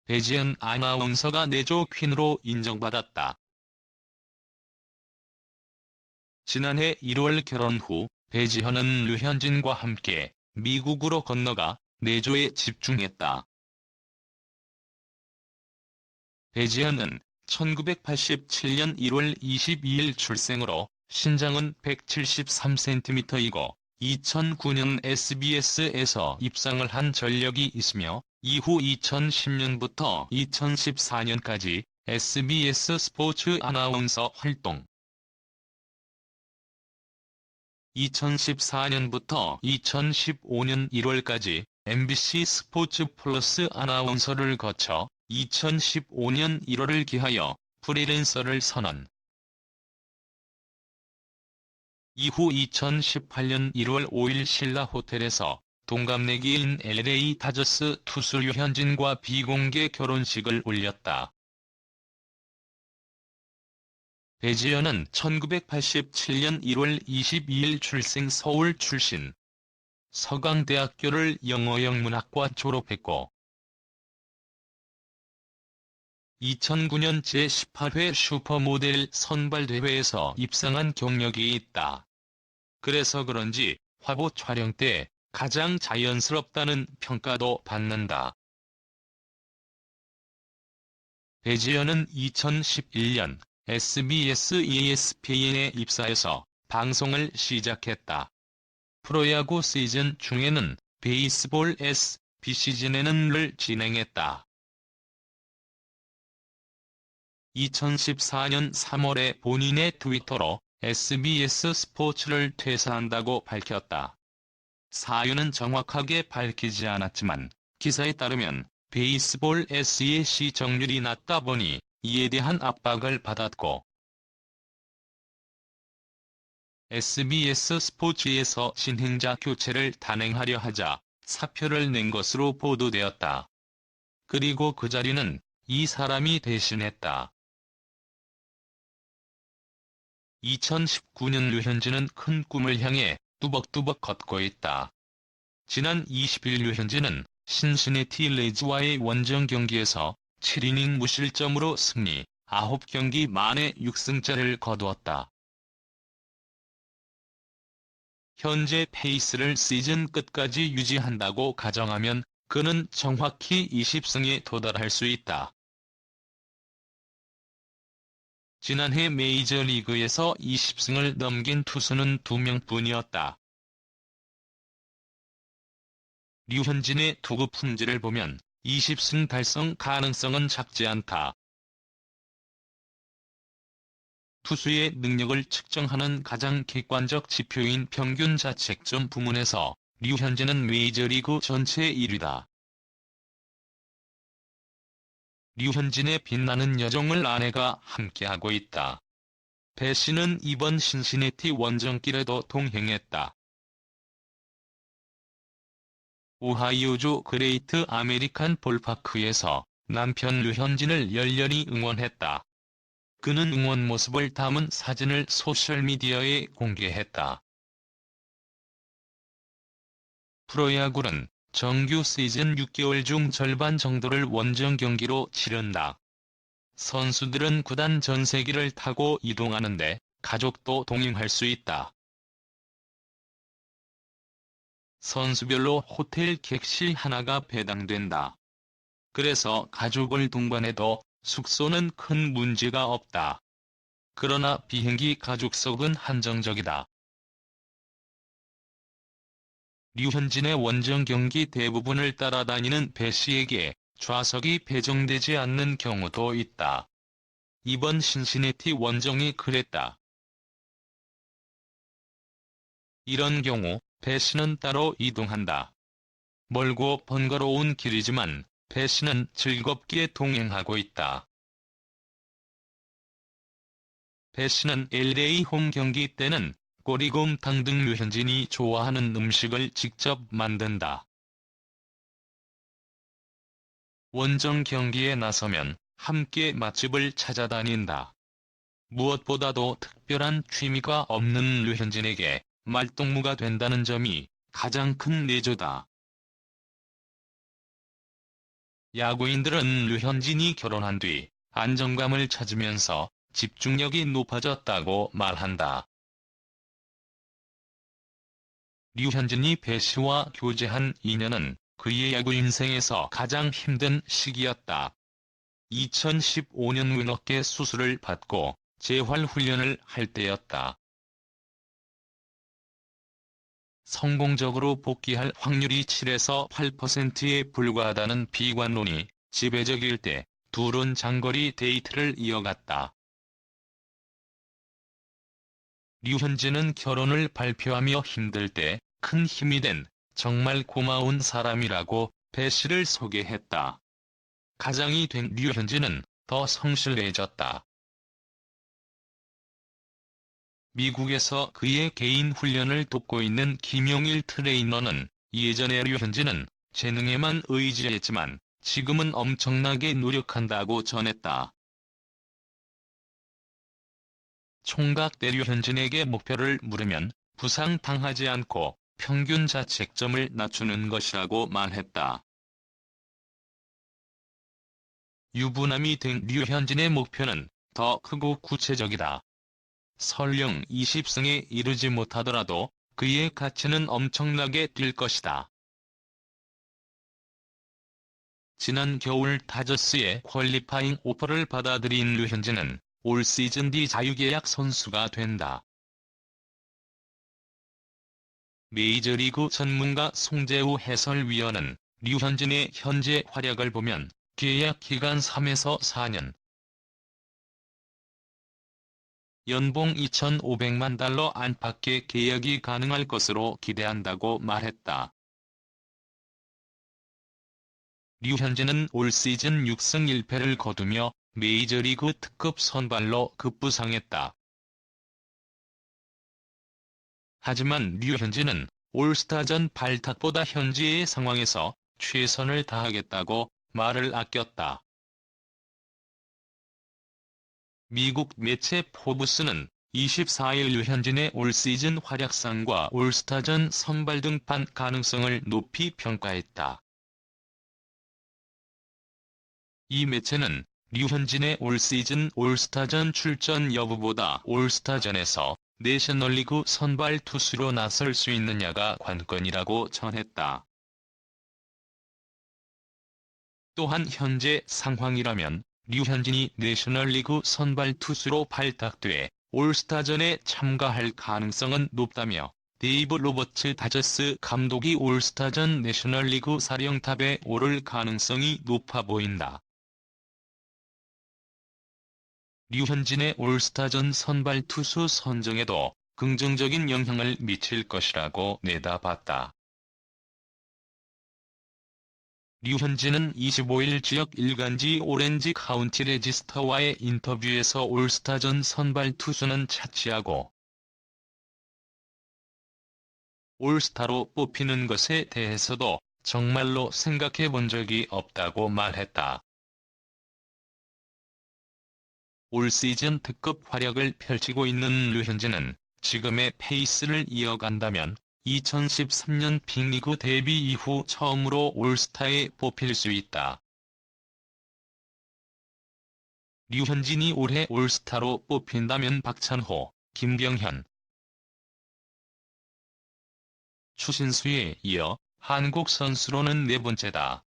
배지은 아나운서가 내조 퀸으로 인정받았다. 지난해 1월 결혼 후 배지현은 류현진과 함께 미국으로 건너가 내조에 집중했다. 배지현은 1987년 1월 22일 출생으로 신장은 173cm이고 2009년 SBS에서 입상을 한 전력이 있으며 이후 2010년부터 2014년까지 SBS 스포츠 아나운서 활동. 2014년부터 2015년 1월까지 MBC 스포츠 플러스 아나운서를 거쳐 2015년 1월을 기하여 프리랜서를 선언. 이후 2018년 1월 5일 신라 호텔에서 동갑내기인 LA 다저스 투수 류현진과 비공개 결혼식을 올렸다. 배지현은 1987년 1월 22일 출생 서울 출신. 서강대학교를 영어영문학과 졸업했고 2009년 제18회 슈퍼모델 선발대회에서 입상한 경력이 있다. 그래서 그런지 화보 촬영 때 가장 자연스럽다는 평가도 받는다. 배지현은 2011년 SBS ESPN에 입사해서 방송을 시작했다. 프로야구 시즌 중에는 베이스볼 비시즌에는를 진행했다. 2014년 3월에 본인의 트위터로 SBS 스포츠를 퇴사한다고 밝혔다. 사유는 정확하게 밝히지 않았지만 기사에 따르면 베이스볼 S의 시청률이 낮다 보니 이에 대한 압박을 받았고 SBS 스포츠에서 진행자 교체를 단행하려 하자 사표를 낸 것으로 보도되었다. 그리고 그 자리는 이 사람이 대신했다. 2019년 류현진은 큰 꿈을 향해 뚜벅뚜벅 걷고 있다. 지난 20일 류현진은 신시내티 레즈와의 원정 경기에서 7이닝 무실점으로 승리, 9경기 만에 6승째를 거두었다. 현재 페이스를 시즌 끝까지 유지한다고 가정하면 그는 정확히 20승에 도달할 수 있다. 지난해 메이저리그에서 20승을 넘긴 투수는 2명뿐이었다. 류현진의 투구 품질을 보면 20승 달성 가능성은 작지 않다. 투수의 능력을 측정하는 가장 객관적 지표인 평균 자책점 부문에서 류현진은 메이저리그 전체 1위다. 류현진의 빛나는 여정을 아내가 함께하고 있다. 배 씨는 이번 신시내티 원정길에도 동행했다. 오하이오주 그레이트 아메리칸 볼파크에서 남편 류현진을 열렬히 응원했다. 그는 응원 모습을 담은 사진을 소셜미디어에 공개했다. 프로야구는 정규 시즌 6개월 중 절반 정도를 원정 경기로 치른다. 선수들은 구단 전세기를 타고 이동하는데 가족도 동행할 수 있다. 선수별로 호텔 객실 하나가 배당된다. 그래서 가족을 동반해도 숙소는 큰 문제가 없다. 그러나 비행기 가족석은 한정적이다. 류현진의 원정 경기 대부분을 따라다니는 배 씨에게 좌석이 배정되지 않는 경우도 있다. 이번 신시내티 원정이 그랬다. 이런 경우 배 씨는 따로 이동한다. 멀고 번거로운 길이지만 배 씨는 즐겁게 동행하고 있다. 배 씨는 LA 홈 경기 때는 꼬리곰탕 등 류현진이 좋아하는 음식을 직접 만든다. 원정 경기에 나서면 함께 맛집을 찾아다닌다. 무엇보다도 특별한 취미가 없는 류현진에게 말동무가 된다는 점이 가장 큰 내조다. 야구인들은 류현진이 결혼한 뒤 안정감을 찾으면서 집중력이 높아졌다고 말한다. 류현진이 배 씨와 교제한 2년은 그의 야구 인생에서 가장 힘든 시기였다. 2015년 왼어깨 수술을 받고 재활 훈련을 할 때였다. 성공적으로 복귀할 확률이 7에서 8%에 불과하다는 비관론이 지배적일 때 둘은 장거리 데이트를 이어갔다. 류현진은 결혼을 발표하며 힘들 때 큰 힘이 된 정말 고마운 사람이라고 배 씨를 소개했다. 가장이 된 류현진은 더 성실해졌다. 미국에서 그의 개인 훈련을 돕고 있는 김용일 트레이너는 예전에 류현진은 재능에만 의지했지만 지금은 엄청나게 노력한다고 전했다. 총각 때 류현진에게 목표를 물으면 부상당하지 않고 평균 자책점을 낮추는 것이라고 말했다. 유부남이 된 류현진의 목표는 더 크고 구체적이다. 설령 20승에 이르지 못하더라도 그의 가치는 엄청나게 뛸 것이다. 지난 겨울 다저스의 퀄리파잉 오퍼를 받아들인 류현진은 올 시즌 뒤 자유계약 선수가 된다. 메이저리그 전문가 송재우 해설위원은 류현진의 현재 활약을 보면 계약 기간 3에서 4년, 연봉 2,500만 달러 안팎의 계약이 가능할 것으로 기대한다고 말했다. 류현진은 올 시즌 6승 1패를 거두며 메이저리그 특급 선발로 급부상했다. 하지만 류현진은 올스타전 발탁보다 현재의 상황에서 최선을 다하겠다고 말을 아꼈다. 미국 매체 포브스는 24일 류현진의 올 시즌 활약상과 올스타전 선발 등판 가능성을 높이 평가했다. 이 매체는 류현진의 올 시즌 올스타전 출전 여부보다 올스타전에서 내셔널리그 선발 투수로 나설 수 있느냐가 관건이라고 전했다. 또한 현재 상황이라면 류현진이 내셔널리그 선발 투수로 발탁돼 올스타전에 참가할 가능성은 높다며 데이브 로버츠 다저스 감독이 올스타전 내셔널리그 사령탑에 오를 가능성이 높아 보인다. 류현진의 올스타전 선발 투수 선정에도 긍정적인 영향을 미칠 것이라고 내다봤다. 류현진은 25일 지역 일간지 오렌지 카운티 레지스터와의 인터뷰에서 올스타전 선발 투수는 차치하고 올스타로 뽑히는 것에 대해서도 정말로 생각해 본 적이 없다고 말했다. 올 시즌 특급 활약을 펼치고 있는 류현진은 지금의 페이스를 이어간다면 2013년 빅리그 데뷔 이후 처음으로 올스타에 뽑힐 수 있다. 류현진이 올해 올스타로 뽑힌다면 박찬호, 김병현, 추신수에 이어 한국 선수로는 네 번째다.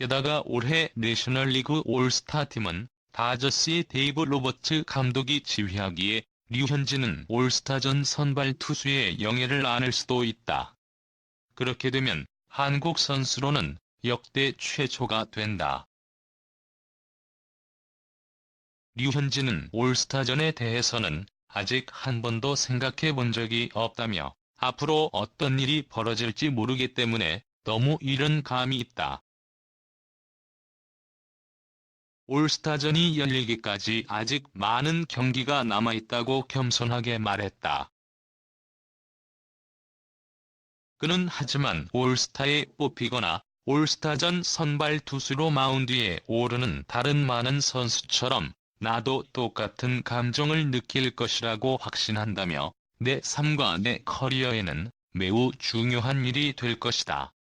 게다가 올해 내셔널리그 올스타 팀은 다저스의 데이브 로버츠 감독이 지휘하기에 류현진은 올스타전 선발 투수의 영예를 안을 수도 있다. 그렇게 되면 한국 선수로는 역대 최초가 된다. 류현진은 올스타전에 대해서는 아직 한 번도 생각해 본 적이 없다며 앞으로 어떤 일이 벌어질지 모르기 때문에 너무 이른 감이 있다. 올스타전이 열리기까지 아직 많은 경기가 남아있다고 겸손하게 말했다. 그는 하지만 올스타에 뽑히거나 올스타전 선발 투수로 마운드에 오르는 다른 많은 선수처럼 나도 똑같은 감정을 느낄 것이라고 확신한다며 내 삶과 내 커리어에는 매우 중요한 일이 될 것이다.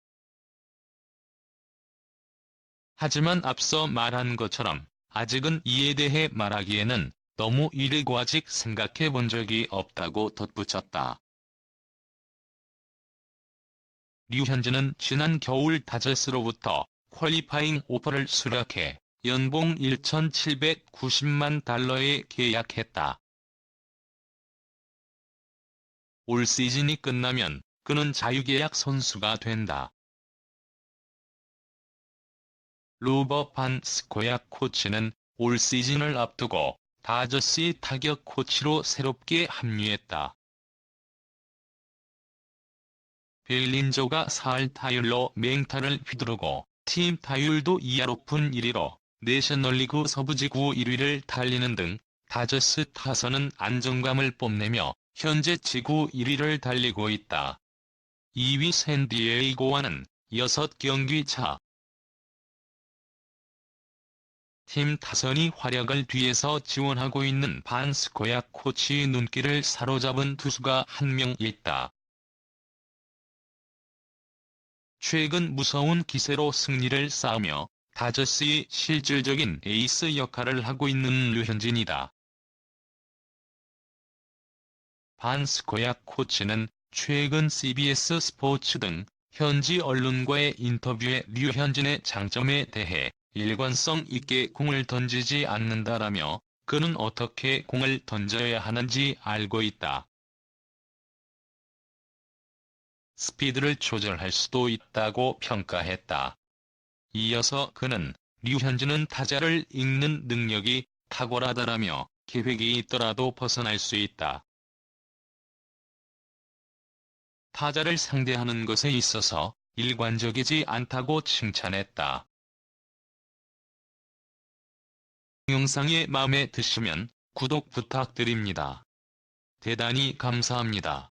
하지만 앞서 말한 것처럼 아직은 이에 대해 말하기에는 너무 이르고 아직 생각해 본 적이 없다고 덧붙였다. 류현진은 지난 겨울 다저스로부터 퀄리파잉 오퍼를 수락해 연봉 1,790만 달러에 계약했다. 올 시즌이 끝나면 그는 자유계약 선수가 된다. 로버 반 스코야 코치는 올 시즌을 앞두고 다저스의 타격 코치로 새롭게 합류했다. 벨린저가 4할 타율로 맹타를 휘두르고 팀 타율도 2할 오픈 1위로 내셔널리그 서부지구 1위를 달리는 등 다저스 타선은 안정감을 뽐내며 현재 지구 1위를 달리고 있다. 2위 샌디에이고와는 6경기 차. 팀 타선이 활약을 뒤에서 지원하고 있는 반 스코야 코치의 눈길을 사로잡은 투수가 한 명 있다. 최근 무서운 기세로 승리를 쌓으며 다저스의 실질적인 에이스 역할을 하고 있는 류현진이다. 반 스코야 코치는 최근 CBS 스포츠 등 현지 언론과의 인터뷰에 류현진의 장점에 대해 일관성 있게 공을 던지지 않는다라며 그는 어떻게 공을 던져야 하는지 알고 있다. 스피드를 조절할 수도 있다고 평가했다. 이어서 그는 류현진은 타자를 읽는 능력이 탁월하다라며 계획이 있더라도 벗어날 수 있다. 타자를 상대하는 것에 있어서 일관적이지 않다고 칭찬했다. 영상이 마음에 드시면 구독 부탁드립니다. 대단히 감사합니다.